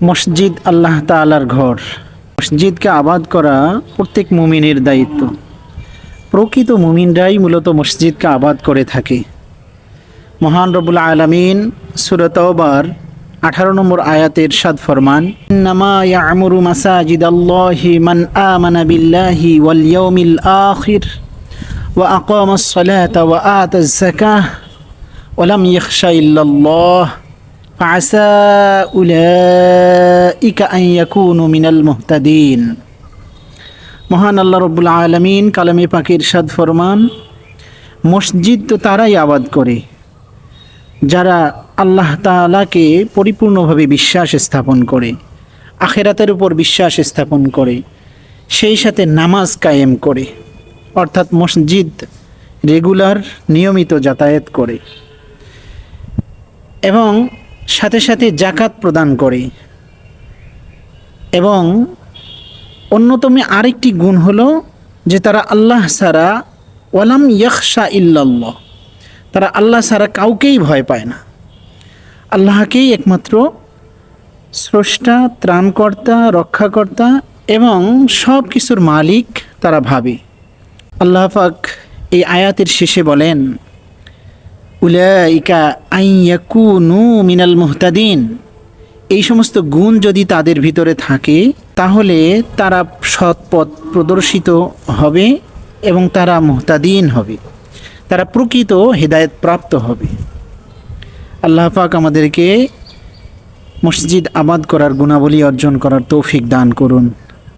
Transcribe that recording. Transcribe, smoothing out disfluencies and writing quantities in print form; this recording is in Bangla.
মসজিদ আল্লাহ তাআলার ঘর। মসজিদকে আবাদ করা প্রত্যেক মুমিনের দায়িত্ব। প্রকৃত মুমিনরাই মূলত মসজিদকে আবাদ করে থাকে। মহান রব্বুল আলামিন সূরা তাওবার 18 নম্বর আয়াতে ইরশাদ ফরমান, ইন্নামা ইয়া'মুরু মাসাজিদাল্লাহি মান আমানা বিল্লাহি ওয়াল ইয়াউমিল আখির ওয়া আকামাস সালাতা ওয়া আতাজ যাকাহ ওয়া লাম ইয়াখশা ইল্লাল্লাহ ফাআসা উলাইকা আন ইয়াকুনু মিনাল মুহতাদিন। মহান আল্লাহ রব্বুল আলামিন কালামে পাকে ইরশাদ ফরমান, মসজিদ তো তারাই আবাদ করে যারা আল্লাহ তাআলাকে পরিপূর্ণভাবে বিশ্বাস স্থাপন করে, আখিরাতের উপর বিশ্বাস স্থাপন করে, সেই সাথে নামাজ কায়েম করে, অর্থাৎ মসজিদ রেগুলার নিয়মিত যাতায়াত করে এবং সাথে সাথে যাকাত প্রদান করে। এবং অন্যতম আরেকটি গুণ হলো যে তারা আল্লাহ ছাড়া ওয়ালাম ইয়াখশা ইল্লাল্লাহ, তারা আল্লাহ ছাড়া কাউকেই ভয় পায় না, আল্লাহকেই একমাত্র স্রষ্টা, ত্রাণকর্তা, রক্ষাকর্তা এবং সব কিছুর মালিক তারা ভাবে। আল্লাহ পাক এই আয়াতের শেষে বলেন, উলাইকা আন ইয়াকুনু মিনাল মুহতাদিন। এই সমস্ত গুণ যদি তাদের ভিতরে থাকে তাহলে তারা সৎ পথ প্রদর্শিত হবে এবং তারা মুহতাদিন হবে, তারা প্রকৃত হেদায়েত প্রাপ্ত হবে। আল্লাহ পাক আমাদেরকে মসজিদ আবাদ করার গুণাবলী অর্জন করার তৌফিক দান করুন।